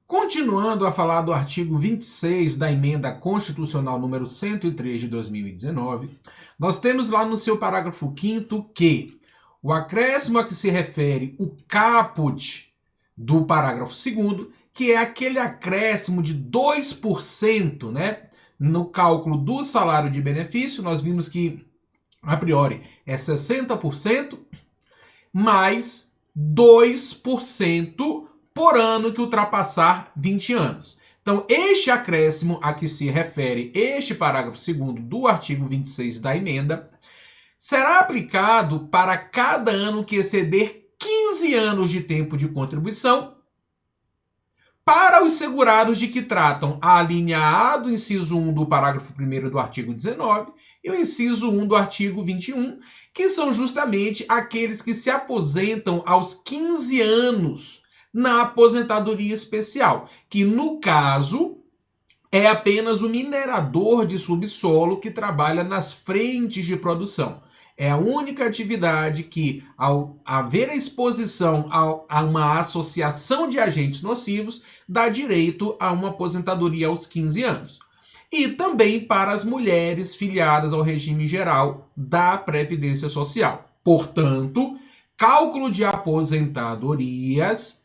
Continuando a falar do artigo 26 da Emenda Constitucional número 103 de 2019, nós temos lá no seu parágrafo 5º que o acréscimo a que se refere o caput do parágrafo 2º, que é aquele acréscimo de 2%, né, no cálculo do salário de benefício. Nós vimos que, a priori, é 60%, mais 2% por ano que ultrapassar 20 anos. Então, este acréscimo a que se refere este parágrafo 2º do artigo 26 da emenda será aplicado para cada ano que exceder 15 anos de tempo de contribuição para os segurados de que tratam a linha A do inciso 1 do parágrafo 1º do artigo 19 e o inciso 1 do artigo 21, que são justamente aqueles que se aposentam aos 15 anos na aposentadoria especial, que no caso é apenas o minerador de subsolo que trabalha nas frentes de produção. É a única atividade que, ao haver a exposição a uma associação de agentes nocivos, dá direito a uma aposentadoria aos 15 anos. E também para as mulheres filiadas ao regime geral da Previdência Social. Portanto, cálculo de aposentadorias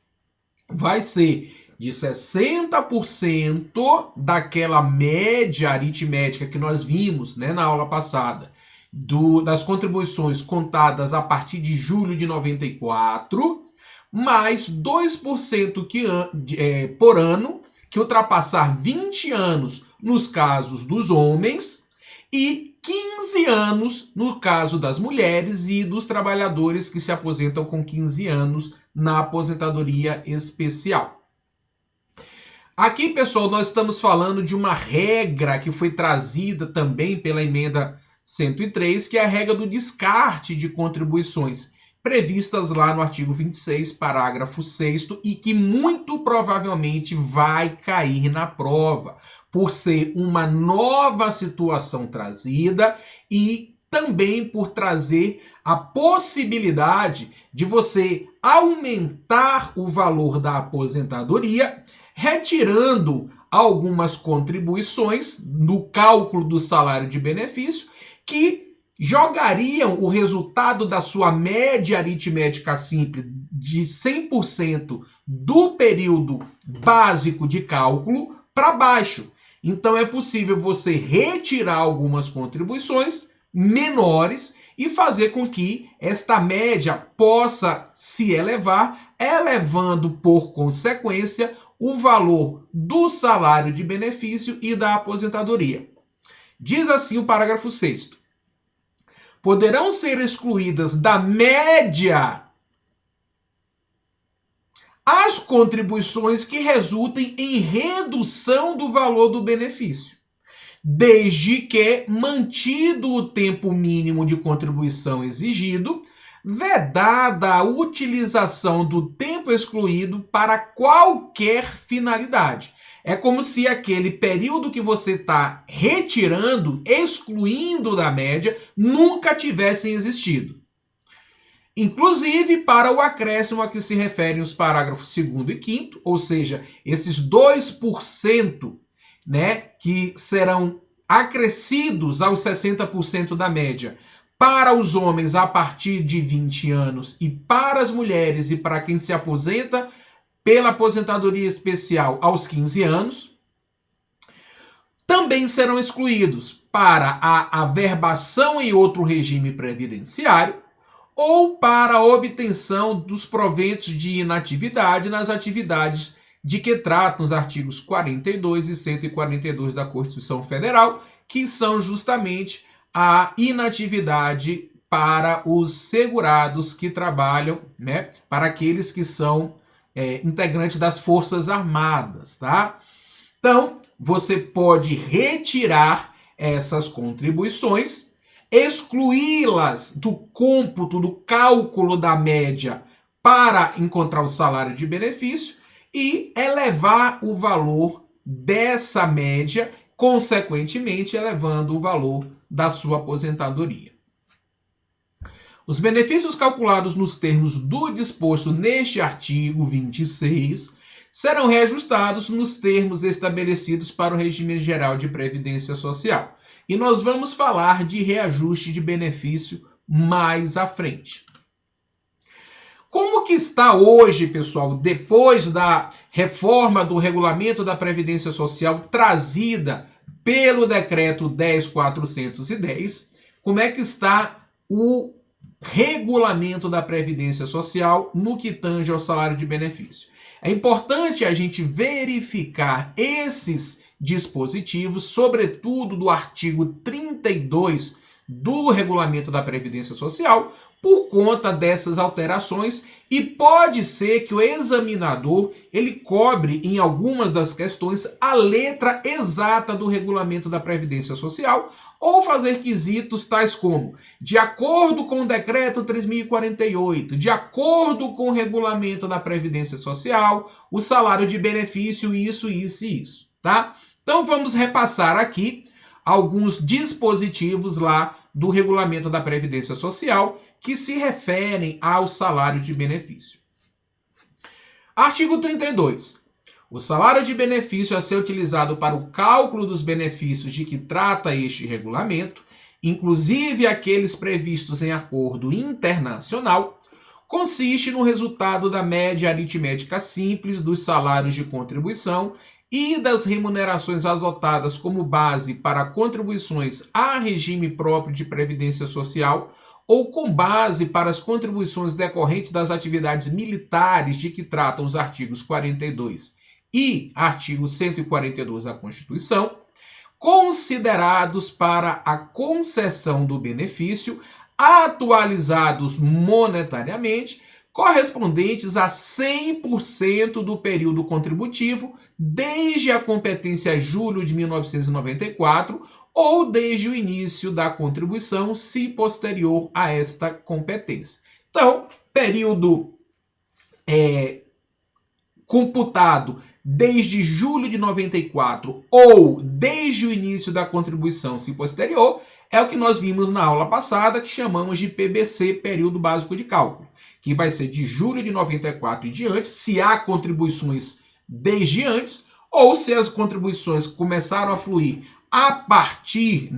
vai ser de 60% daquela média aritmética que nós vimos, né, na aula passada, das contribuições contadas a partir de julho de 94, mais 2% por ano, que ultrapassar 20 anos nos casos dos homens e 15 anos no caso das mulheres e dos trabalhadores que se aposentam com 15 anos na aposentadoria especial. Aqui, pessoal, nós estamos falando de uma regra que foi trazida também pela emenda 103, que é a regra do descarte de contribuições previstas lá no artigo 26, parágrafo 6º, e que muito provavelmente vai cair na prova, por ser uma nova situação trazida e também por trazer a possibilidade de você aumentar o valor da aposentadoria, retirando algumas contribuições no cálculo do salário de benefício que jogariam o resultado da sua média aritmética simples de 100% do período básico de cálculo para baixo. Então é possível você retirar algumas contribuições menores e fazer com que esta média possa se elevar, elevando por consequência o valor do salário de benefício e da aposentadoria. Diz assim o parágrafo 6º. Poderão ser excluídas da média as contribuições que resultem em redução do valor do benefício, desde que mantido o tempo mínimo de contribuição exigido, vedada a utilização do tempo excluído para qualquer finalidade. É como se aquele período que você está retirando, excluindo da média, nunca tivessem existido. Inclusive para o acréscimo a que se referem os parágrafos 2º e 5º, ou seja, esses 2%, né, que serão acrescidos aos 60% da média para os homens a partir de 20 anos e para as mulheres e para quem se aposenta pela aposentadoria especial aos 15 anos, também serão excluídos para a averbação em outro regime previdenciário ou para a obtenção dos proventos de inatividade nas atividades de que tratam os artigos 42 e 142 da Constituição Federal, que são justamente a inatividade para os segurados que trabalham, né, para aqueles que são integrantes das Forças Armadas, tá? Então, você pode retirar essas contribuições, excluí-las do cômputo, do cálculo da média para encontrar o salário de benefício e elevar o valor dessa média, consequentemente elevando o valor da sua aposentadoria. Os benefícios calculados nos termos do disposto neste artigo 26 serão reajustados nos termos estabelecidos para o regime geral de previdência social. E nós vamos falar de reajuste de benefício mais à frente. Como que está hoje, pessoal, depois da reforma do regulamento da Previdência Social trazida pelo decreto 10.410, como é que está o regulamento da Previdência Social no que tange ao salário de benefício? É importante a gente verificar esses dispositivos, sobretudo do artigo 32 do regulamento da Previdência Social, por conta dessas alterações, e pode ser que o examinador ele cobre em algumas das questões a letra exata do regulamento da Previdência Social, ou fazer quesitos tais como: de acordo com o decreto 3.048, de acordo com o regulamento da Previdência Social, o salário de benefício isso, isso e isso, tá? Então vamos repassar aqui alguns dispositivos lá do regulamento da Previdência Social que se referem ao salário de benefício. Artigo 32. O salário de benefício a ser utilizado para o cálculo dos benefícios de que trata este regulamento, inclusive aqueles previstos em acordo internacional, consiste no resultado da média aritmética simples dos salários de contribuição e das remunerações adotadas como base para contribuições a regime próprio de previdência social ou com base para as contribuições decorrentes das atividades militares de que tratam os artigos 42 e artigo 142 da Constituição, considerados para a concessão do benefício, atualizados monetariamente, correspondentes a 100% do período contributivo desde a competência julho de 1994 ou desde o início da contribuição, se posterior a esta competência. Então, período computado desde julho de 94 ou desde o início da contribuição, se posterior, é o que nós vimos na aula passada, que chamamos de PBC, período básico de cálculo, que vai ser de julho de 94 em diante, se há contribuições desde antes, ou se as contribuições começaram a fluir a partir,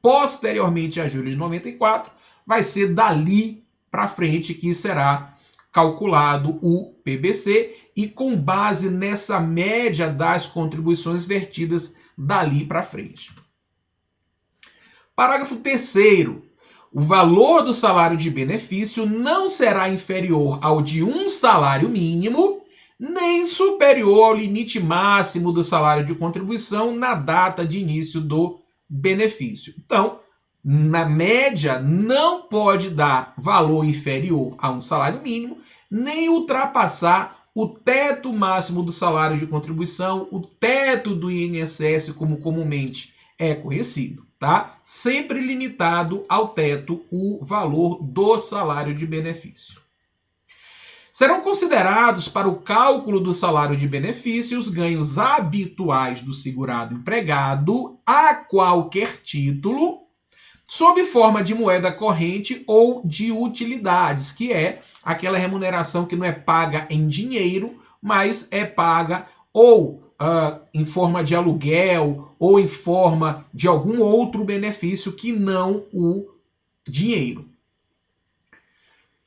posteriormente a julho de 94, vai ser dali para frente que será calculado o PBC e com base nessa média das contribuições vertidas dali para frente. Parágrafo 3º. O valor do salário de benefício não será inferior ao de um salário mínimo, nem superior ao limite máximo do salário de contribuição na data de início do benefício. Então, na média, não pode dar valor inferior a um salário mínimo, nem ultrapassar o teto máximo do salário de contribuição, o teto do INSS, como comumente é conhecido, tá? Sempre limitado ao teto o valor do salário de benefício. Serão considerados para o cálculo do salário de benefício os ganhos habituais do segurado empregado a qualquer título, sob forma de moeda corrente ou de utilidades, que é aquela remuneração que não é paga em dinheiro, mas é paga ou em forma de aluguel ou em forma de algum outro benefício que não o dinheiro,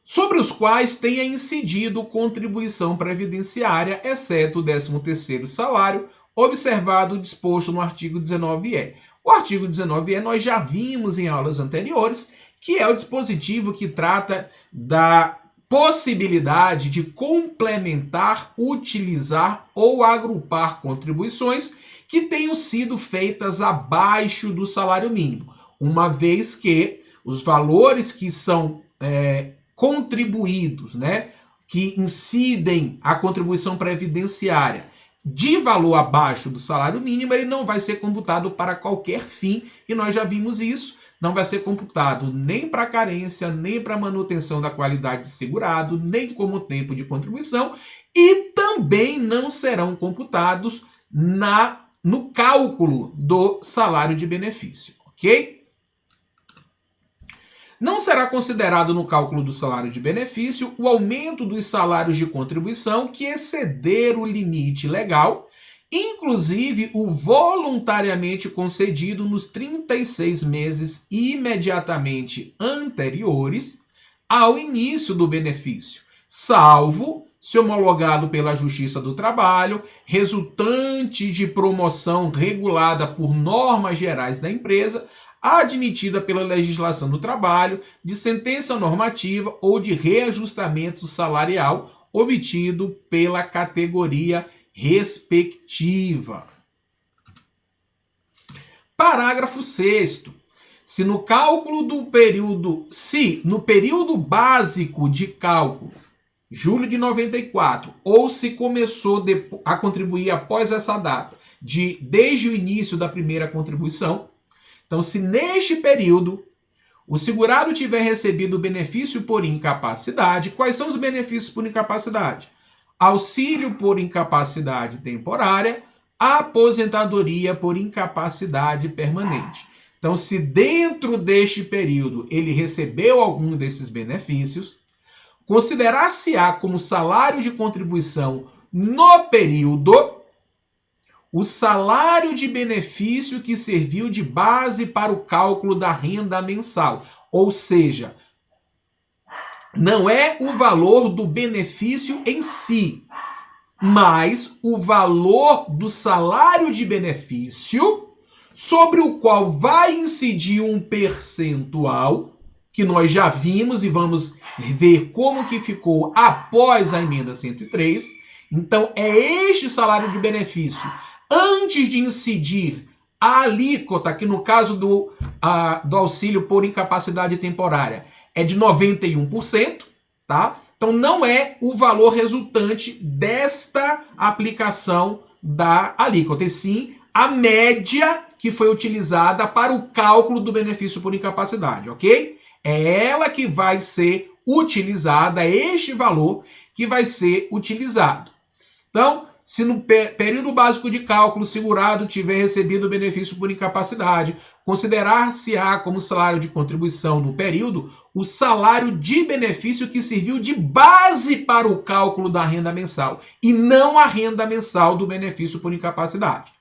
sobre os quais tenha incidido contribuição previdenciária, exceto o 13º salário, observado o disposto no artigo 19E. O artigo 19E nós já vimos em aulas anteriores, que é o dispositivo que trata da possibilidade de complementar, utilizar ou agrupar contribuições que tenham sido feitas abaixo do salário mínimo, uma vez que os valores que são contribuídos, que incidem a contribuição previdenciária de valor abaixo do salário mínimo, ele não vai ser computado para qualquer fim, e nós já vimos isso, não vai ser computado nem para carência, nem para manutenção da qualidade de segurado, nem como tempo de contribuição, e também não serão computados no cálculo do salário de benefício, ok? Não será considerado no cálculo do salário de benefício o aumento dos salários de contribuição que exceder o limite legal, inclusive o voluntariamente concedido nos 36 meses imediatamente anteriores ao início do benefício, salvo se homologado pela Justiça do Trabalho, resultante de promoção regulada por normas gerais da empresa, admitida pela legislação do trabalho, de sentença normativa ou de reajustamento salarial obtido pela categoria respectiva. Parágrafo 6º. Se no período básico de cálculo, julho de 94, ou se começou a contribuir após essa data, desde o início da primeira contribuição, então se neste período o segurado tiver recebido benefício por incapacidade, quais são os benefícios por incapacidade? Auxílio por incapacidade temporária, aposentadoria por incapacidade permanente. Então, se dentro deste período ele recebeu algum desses benefícios, considerar-se-á como salário de contribuição no período o salário de benefício que serviu de base para o cálculo da renda mensal. Ou seja, não é o valor do benefício em si, mas o valor do salário de benefício sobre o qual vai incidir um percentual, que nós já vimos e vamos ver como que ficou após a emenda 103. Então, é este salário de benefício, antes de incidir a alíquota, que no caso do auxílio por incapacidade temporária é de 91%, tá? Então, não é o valor resultante desta aplicação da alíquota, e sim a média que foi utilizada para o cálculo do benefício por incapacidade, ok? É ela que vai ser utilizada, é este valor que vai ser utilizado. Então, se no período básico de cálculo o segurado tiver recebido o benefício por incapacidade, considerar-se-á como salário de contribuição no período o salário de benefício que serviu de base para o cálculo da renda mensal e não a renda mensal do benefício por incapacidade.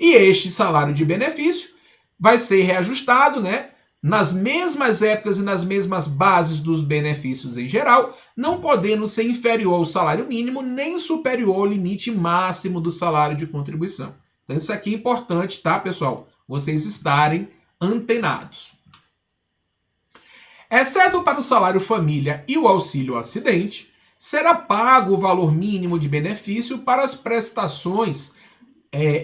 E este salário de benefício vai ser reajustado, né, nas mesmas épocas e nas mesmas bases dos benefícios em geral, não podendo ser inferior ao salário mínimo nem superior ao limite máximo do salário de contribuição. Então isso aqui é importante, tá, pessoal? Vocês estarem antenados. Exceto para o salário família e o auxílio acidente, será pago o valor mínimo de benefício para as prestações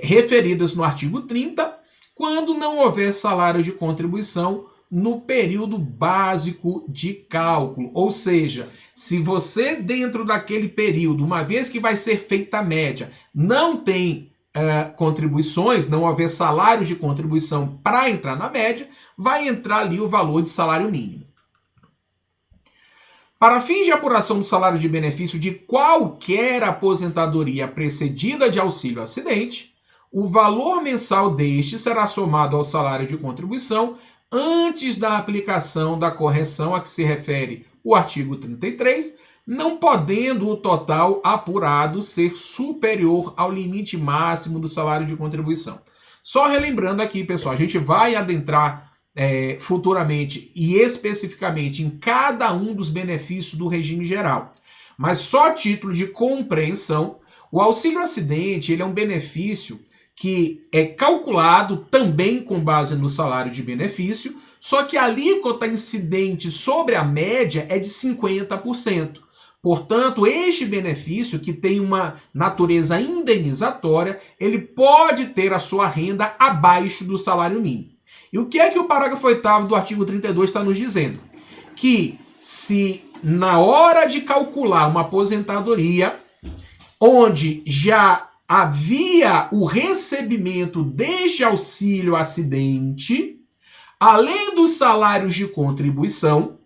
referidas no artigo 30, quando não houver salário de contribuição no período básico de cálculo. Ou seja, se você dentro daquele período, uma vez que vai ser feita a média, não tem contribuições, não houver salários de contribuição para entrar na média, vai entrar ali o valor de salário mínimo. Para fins de apuração do salário de benefício de qualquer aposentadoria precedida de auxílio acidente, o valor mensal deste será somado ao salário de contribuição antes da aplicação da correção a que se refere o artigo 33, não podendo o total apurado ser superior ao limite máximo do salário de contribuição. Só relembrando aqui, pessoal, a gente vai adentrar futuramente e especificamente em cada um dos benefícios do regime geral. Mas só a título de compreensão, o auxílio acidente ele é um benefício que é calculado também com base no salário de benefício, só que a alíquota incidente sobre a média é de 50%. Portanto, este benefício, que tem uma natureza indenizatória, ele pode ter a sua renda abaixo do salário mínimo. E o que é que o parágrafo 8º do artigo 32 está nos dizendo? Que se na hora de calcular uma aposentadoria, onde já havia o recebimento deste auxílio acidente, além dos salários de contribuição,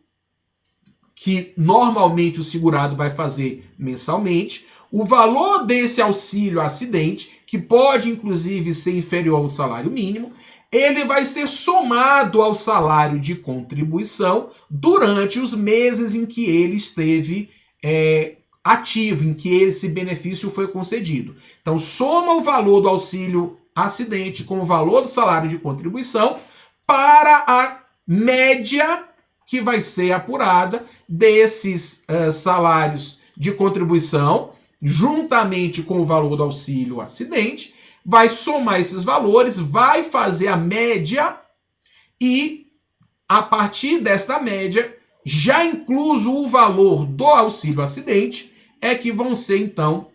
que normalmente o segurado vai fazer mensalmente, o valor desse auxílio acidente, que pode inclusive ser inferior ao salário mínimo, ele vai ser somado ao salário de contribuição durante os meses em que ele esteve ativo, em que esse benefício foi concedido. Então, soma o valor do auxílio acidente com o valor do salário de contribuição para a média que vai ser apurada desses salários de contribuição, juntamente com o valor do auxílio acidente, vai somar esses valores, vai fazer a média e, a partir desta média, já incluso o valor do auxílio acidente, é que vão ser, então,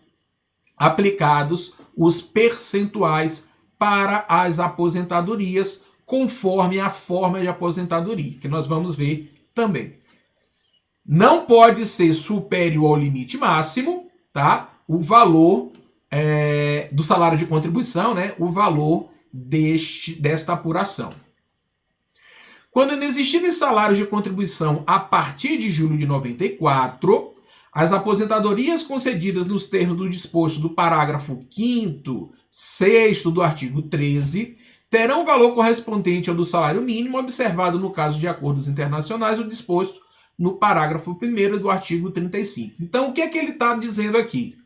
aplicados os percentuais para as aposentadorias, conforme a forma de aposentadoria, que nós vamos ver também. Não pode ser superior ao limite máximo, tá? O valor do salário de contribuição, né? O valor desta apuração. Quando não existirem salários de contribuição a partir de julho de 94, as aposentadorias concedidas nos termos do disposto do parágrafo 5º, 6º do artigo 13, terão valor correspondente ao do salário mínimo, observado no caso de acordos internacionais o disposto no parágrafo 1º do artigo 35. Então, o que é que ele está dizendo aqui?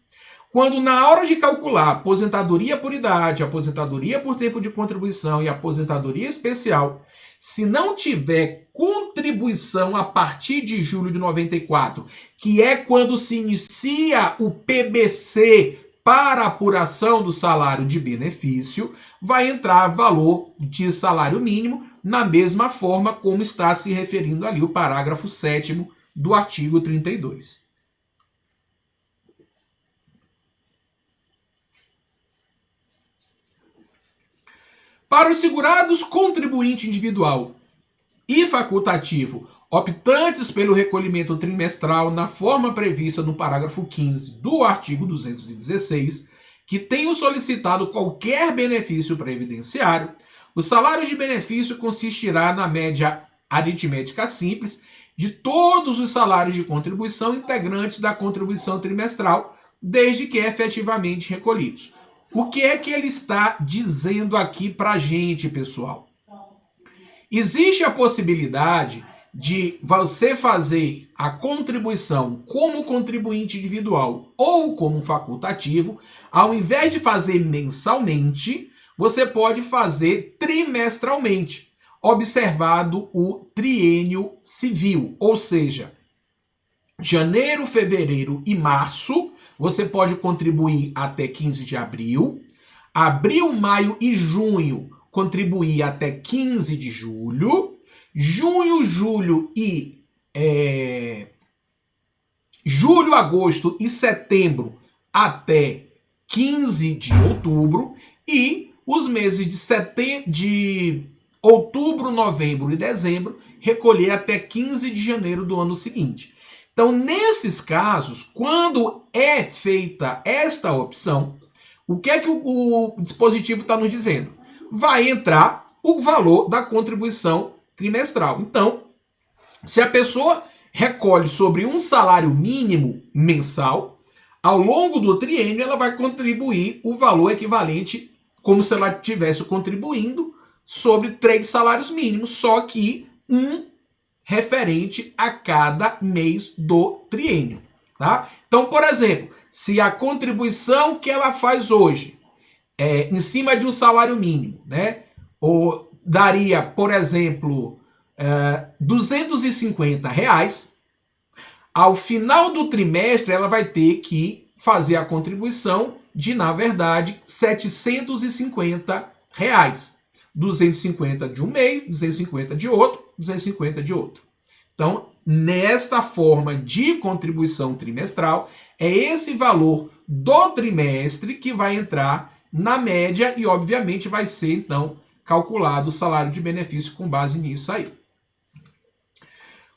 Quando na hora de calcular aposentadoria por idade, aposentadoria por tempo de contribuição e aposentadoria especial, se não tiver contribuição a partir de julho de 94, que é quando se inicia o PBC para apuração do salário de benefício, vai entrar valor de salário mínimo na mesma forma como está se referindo ali o parágrafo 7º do artigo 32. Para os segurados contribuinte individual e facultativo, optantes pelo recolhimento trimestral na forma prevista no parágrafo 15 do artigo 216, que tenham solicitado qualquer benefício previdenciário, o salário de benefício consistirá na média aritmética simples de todos os salários de contribuição integrantes da contribuição trimestral, desde que efetivamente recolhidos. O que é que ele está dizendo aqui para a gente, pessoal? Existe a possibilidade de você fazer a contribuição como contribuinte individual ou como facultativo, ao invés de fazer mensalmente, você pode fazer trimestralmente, observado o triênio civil, ou seja, janeiro, fevereiro e março, você pode contribuir até 15 de abril, abril, maio e junho, contribuir até 15 de julho, junho, julho e julho, agosto e setembro até 15 de outubro e os meses de outubro, novembro e dezembro recolher até 15 de janeiro do ano seguinte. Então, nesses casos, quando é feita esta opção, o que é que o dispositivo está nos dizendo? Vai entrar o valor da contribuição trimestral. Então, se a pessoa recolhe sobre um salário mínimo mensal, ao longo do triênio ela vai contribuir o valor equivalente como se ela estivesse contribuindo sobre 3 salários mínimos, só que um referente a cada mês do triênio, tá? Então, por exemplo, se a contribuição que ela faz hoje é em cima de um salário mínimo, né? Ou daria, por exemplo, R$250, ao final do trimestre ela vai ter que fazer a contribuição de, na verdade, R$750. 250 de um mês, 250 de outro, 250 de outro. Então, nesta forma de contribuição trimestral, é esse valor do trimestre que vai entrar na média e, obviamente, vai ser, então, calculado o salário de benefício com base nisso aí.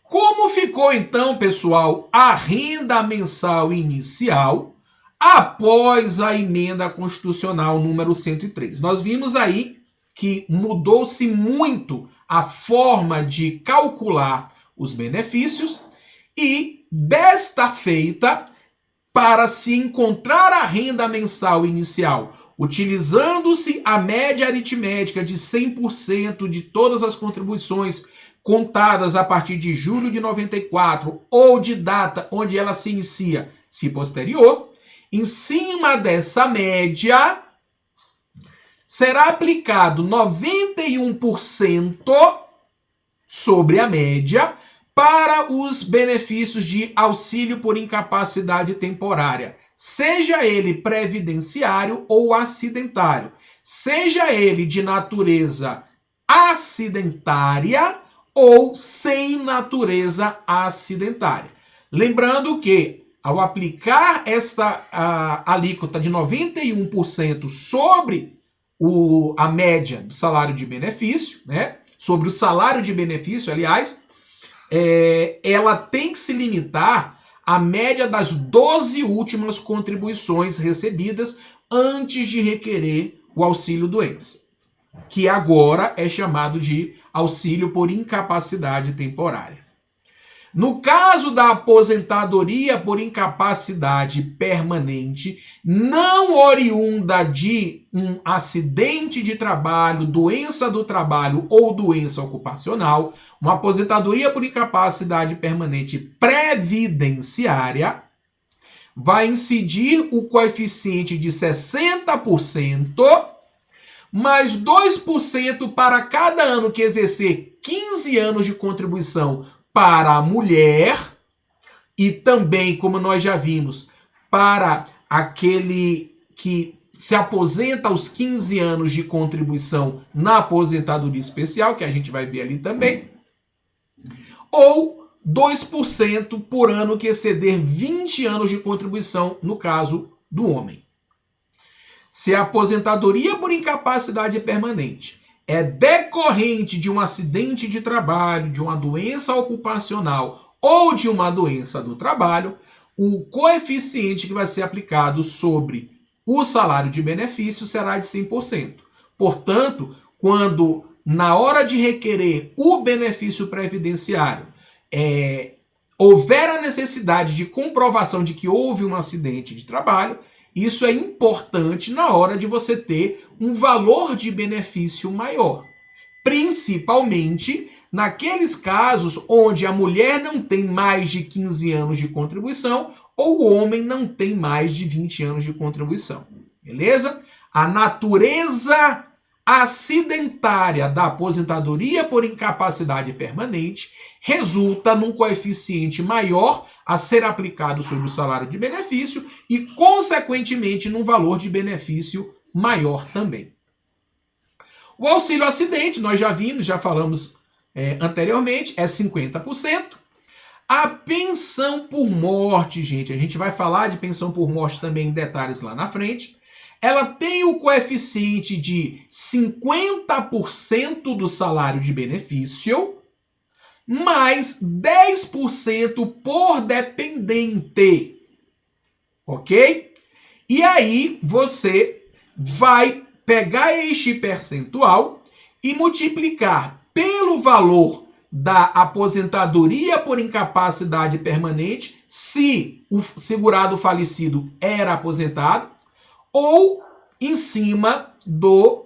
Como ficou, então, pessoal, a renda mensal inicial após a emenda constitucional número 103? Nós vimos aí que mudou-se muito a forma de calcular os benefícios e, desta feita, para se encontrar a renda mensal inicial, Utilizando-se a média aritmética de 100% de todas as contribuições contadas a partir de julho de 94 ou de data onde ela se inicia, se posterior, em cima dessa média, será aplicado 91% sobre a média para os benefícios de auxílio por incapacidade temporária, seja ele previdenciário ou acidentário, seja ele de natureza acidentária ou sem natureza acidentária. Lembrando que, ao aplicar esta alíquota de 91% sobre a média do salário de benefício, né? Sobre o salário de benefício, aliás, ela tem que se limitar à média das 12 últimas contribuições recebidas antes de requerer o auxílio-doença, que agora é chamado de auxílio por incapacidade temporária. No caso da aposentadoria por incapacidade permanente, não oriunda de um acidente de trabalho, doença do trabalho ou doença ocupacional, uma aposentadoria por incapacidade permanente previdenciária, vai incidir o coeficiente de 60%, mais 2% para cada ano que exercer 15 anos de contribuição para a mulher e também, como nós já vimos, para aquele que se aposenta aos 15 anos de contribuição na aposentadoria especial, que a gente vai ver ali também, ou 2% por ano que exceder 20 anos de contribuição, no caso do homem. Se a aposentadoria por incapacidade permanente é decorrente de um acidente de trabalho, de uma doença ocupacional ou de uma doença do trabalho, o coeficiente que vai ser aplicado sobre o salário de benefício será de 100%. Portanto, quando na hora de requerer o benefício previdenciário houver a necessidade de comprovação de que houve um acidente de trabalho, isso é importante na hora de você ter um valor de benefício maior. Principalmente naqueles casos onde a mulher não tem mais de 15 anos de contribuição ou o homem não tem mais de 20 anos de contribuição. Beleza? A natureza acidentária da aposentadoria por incapacidade permanente resulta num coeficiente maior a ser aplicado sobre o salário de benefício e, consequentemente, num valor de benefício maior também. O auxílio acidente, nós já vimos, já falamos anteriormente, é 50%. A pensão por morte, gente, a gente vai falar de pensão por morte também em detalhes lá na frente. Ela tem o coeficiente de 50% do salário de benefício, mais 10% por dependente, ok? E aí você vai pegar este percentual e multiplicar pelo valor da aposentadoria por incapacidade permanente, se o segurado falecido era aposentado, ou em cima do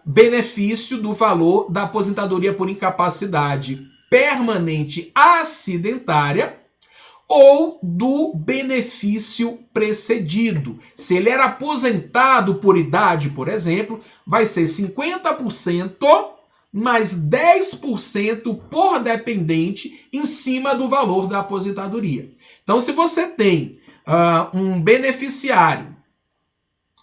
benefício do valor da aposentadoria por incapacidade permanente acidentária ou do benefício precedido. Se ele era aposentado por idade, por exemplo, vai ser 50% mais 10% por dependente em cima do valor da aposentadoria. Então, se você tem um beneficiário,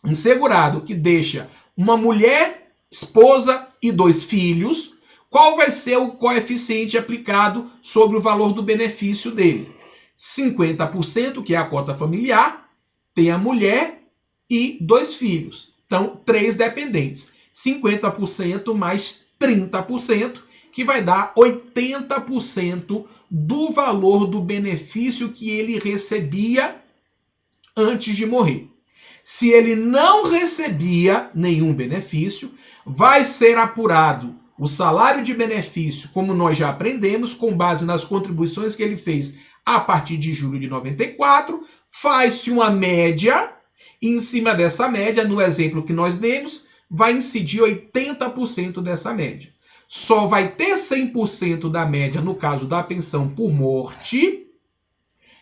um segurado que deixa uma mulher, esposa e 2 filhos, qual vai ser o coeficiente aplicado sobre o valor do benefício dele? 50%, que é a cota familiar, tem a mulher e 2 filhos. Então, 3 dependentes. 50% mais 30%, que vai dar 80% do valor do benefício que ele recebia antes de morrer. Se ele não recebia nenhum benefício, vai ser apurado o salário de benefício, como nós já aprendemos, com base nas contribuições que ele fez a partir de julho de 94, faz-se uma média E em cima dessa média, no exemplo que nós demos, vai incidir 80% dessa média. Só vai ter 100% da média no caso da pensão por morte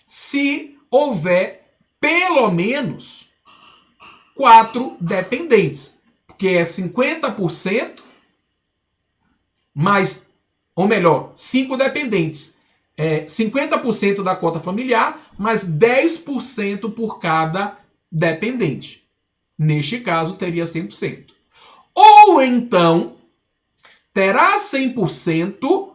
se houver pelo menos 4 dependentes, porque é 50% mais, ou melhor, 5 dependentes. 50% da cota familiar, mais 10% por cada dependente. Neste caso, teria 100%. Ou então, terá 100%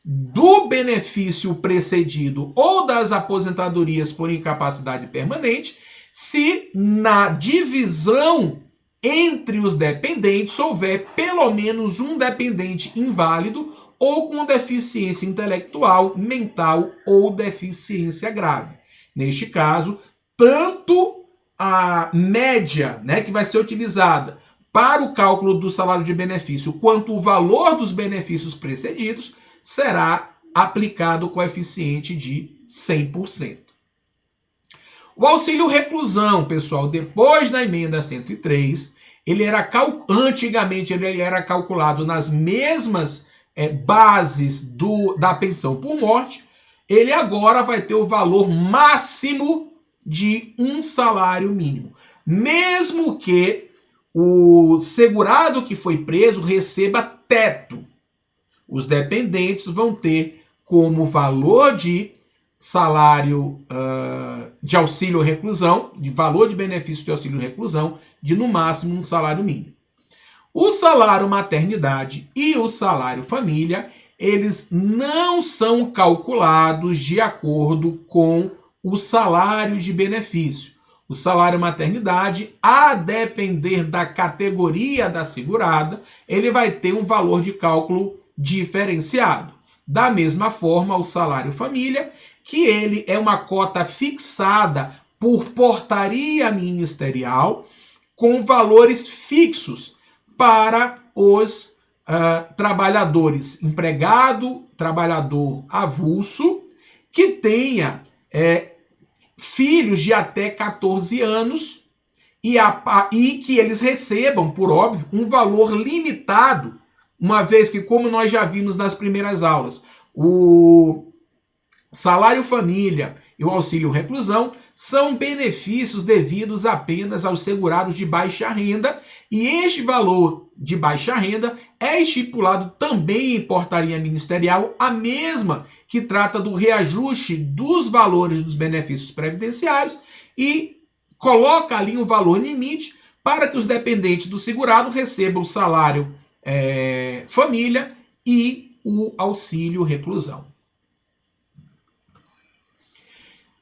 do benefício precedido ou das aposentadorias por incapacidade permanente, se na divisão entre os dependentes houver pelo menos um dependente inválido ou com deficiência intelectual, mental ou deficiência grave. Neste caso, tanto a média, né, que vai ser utilizada para o cálculo do salário de benefício, quanto o valor dos benefícios precedidos, será aplicado o coeficiente de 100%. O auxílio reclusão, pessoal, depois da emenda 103, antigamente ele era calculado nas mesmas bases da pensão por morte. Ele agora vai ter o valor máximo de um salário mínimo, mesmo que o segurado que foi preso receba teto. Os dependentes vão ter como valor de salário de auxílio reclusão, de valor de benefício de auxílio reclusão, de no máximo um salário mínimo. O salário maternidade e o salário família, eles não são calculados de acordo com o salário de benefício. O salário maternidade, a depender da categoria da segurada, ele vai ter um valor de cálculo diferenciado. Da mesma forma, o salário família, que ele é uma cota fixada por portaria ministerial, com valores fixos para os trabalhadores, empregado, trabalhador avulso, que tenha filhos de até 14 anos e que eles recebam, por óbvio, um valor limitado, uma vez que, como nós já vimos nas primeiras aulas, o salário família e o auxílio reclusão são benefícios devidos apenas aos segurados de baixa renda, e este valor de baixa renda é estipulado também em portaria ministerial, a mesma que trata do reajuste dos valores dos benefícios previdenciários, e coloca ali um valor limite para que os dependentes do segurado recebam o salário família e o auxílio reclusão.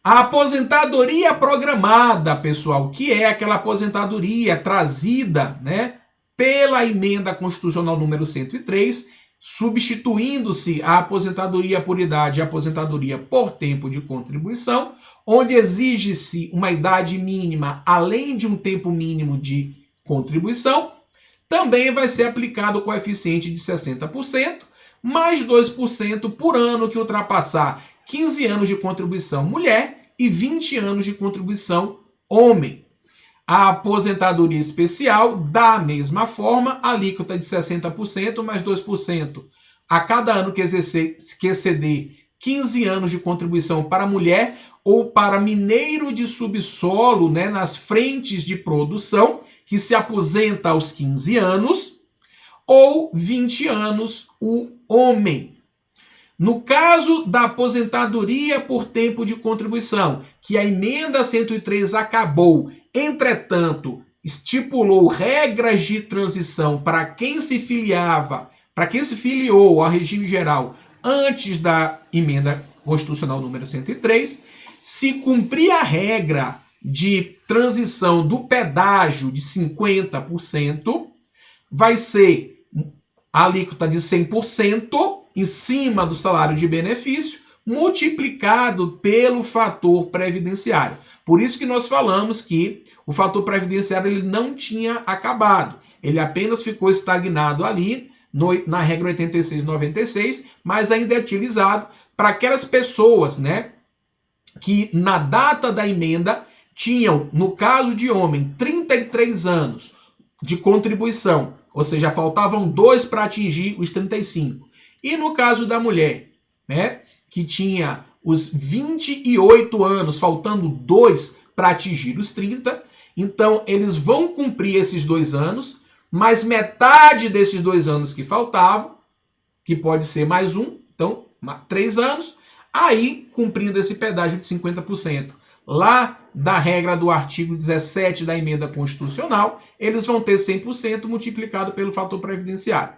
A aposentadoria programada, pessoal, que é aquela aposentadoria trazida, né, pela emenda constitucional número 103, substituindo-se a aposentadoria por idade e a aposentadoria por tempo de contribuição, onde exige-se uma idade mínima além de um tempo mínimo de contribuição, também vai ser aplicado o coeficiente de 60%, mais 2% por ano que ultrapassar 15 anos de contribuição mulher e 20 anos de contribuição homem. A aposentadoria especial, da mesma forma, alíquota de 60% mais 2% a cada ano que exceder 15 anos de contribuição para mulher ou para mineiro de subsolo, né, nas frentes de produção, que se aposenta aos 15 anos, ou 20 anos o homem. No caso da aposentadoria por tempo de contribuição, que a emenda 103 acabou, entretanto, estipulou regras de transição para quem se filiou ao regime geral antes da emenda constitucional número 103, se cumprir a regra de transição do pedágio de 50%, vai ser a alíquota de 100%, em cima do salário de benefício, multiplicado pelo fator previdenciário. Por isso que nós falamos que o fator previdenciário ele não tinha acabado. Ele apenas ficou estagnado ali na regra 86/96, mas ainda é utilizado para aquelas pessoas, né, que na data da emenda tinham, no caso de homem, 33 anos de contribuição, ou seja, faltavam 2 para atingir os 35. E no caso da mulher, né, que tinha os 28 anos, faltando 2 para atingir os 30, então eles vão cumprir esses 2 anos, mas metade desses 2 anos que faltavam, que pode ser mais um, então 3 anos, aí cumprindo esse pedágio de 50%. Lá da regra do artigo 17 da emenda constitucional, eles vão ter 100% multiplicado pelo fator previdenciário.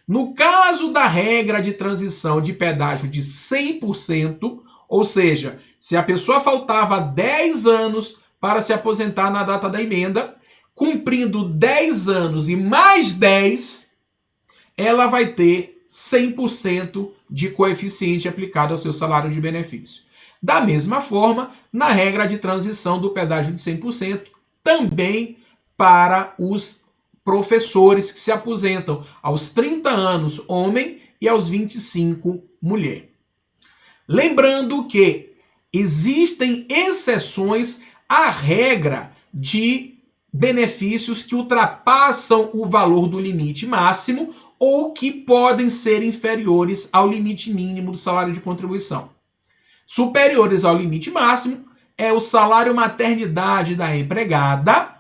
No caso da regra de transição de pedágio de 100%, ou seja, se a pessoa faltava 10 anos para se aposentar na data da emenda, cumprindo 10 anos e mais 10, ela vai ter 100% de coeficiente aplicado ao seu salário de benefício. Da mesma forma, na regra de transição do pedágio de 100%, também para os professores que se aposentam aos 30 anos, homem, e aos 25, mulher. Lembrando que existem exceções à regra de benefícios que ultrapassam o valor do limite máximo ou que podem ser inferiores ao limite mínimo do salário de contribuição. Superiores ao limite máximo é o salário maternidade da empregada,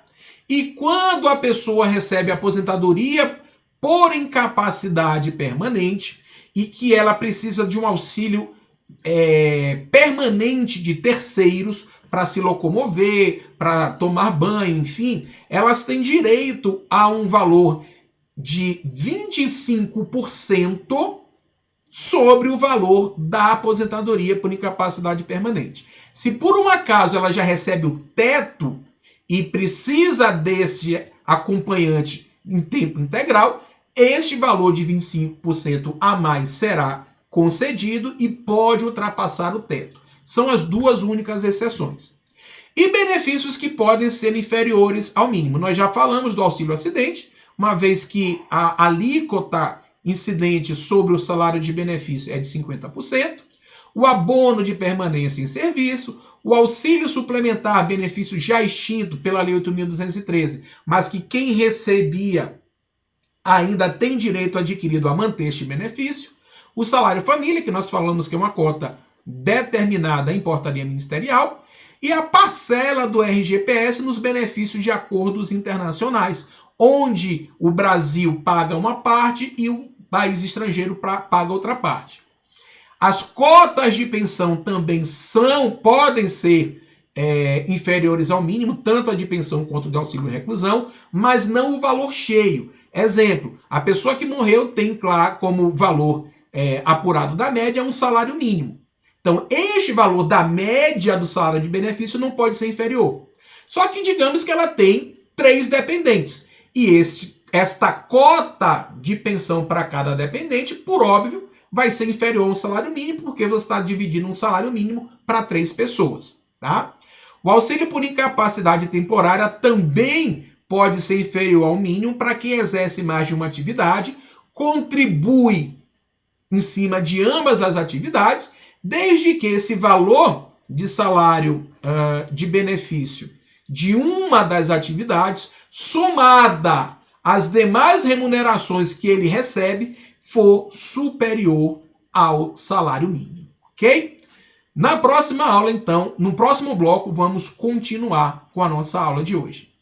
e quando a pessoa recebe aposentadoria por incapacidade permanente e que ela precisa de um auxílio permanente de terceiros para se locomover, para tomar banho, enfim, elas têm direito a um valor de 25% sobre o valor da aposentadoria por incapacidade permanente. Se por um acaso ela já recebe o teto e precisa desse acompanhante em tempo integral, este valor de 25% a mais será concedido e pode ultrapassar o teto. São as duas únicas exceções. E benefícios que podem ser inferiores ao mínimo. Nós já falamos do auxílio acidente, uma vez que a alíquota incidente sobre o salário de benefício é de 50%, o abono de permanência em serviço, o auxílio suplementar, benefício já extinto pela Lei 8.213, mas que quem recebia ainda tem direito adquirido a manter este benefício, o salário família, que nós falamos que é uma cota determinada em portaria ministerial, e a parcela do RGPS nos benefícios de acordos internacionais, onde o Brasil paga uma parte e o país estrangeiro paga outra parte. As cotas de pensão também podem ser inferiores ao mínimo, tanto a de pensão quanto de auxílio reclusão, mas não o valor cheio. Exemplo, a pessoa que morreu tem lá como valor apurado da média um salário mínimo. Então, este valor da média do salário de benefício não pode ser inferior. Só que digamos que ela tem 3 dependentes. E esta cota de pensão para cada dependente, por óbvio, vai ser inferior ao salário mínimo, porque você está dividindo um salário mínimo para 3 pessoas. Tá? O auxílio por incapacidade temporária também pode ser inferior ao mínimo para quem exerce mais de uma atividade, contribui em cima de ambas as atividades, desde que esse valor de salário de benefício de uma das atividades, somada às demais remunerações que ele recebe, for superior ao salário mínimo, ok? Na próxima aula, então, no próximo bloco, vamos continuar com a nossa aula de hoje.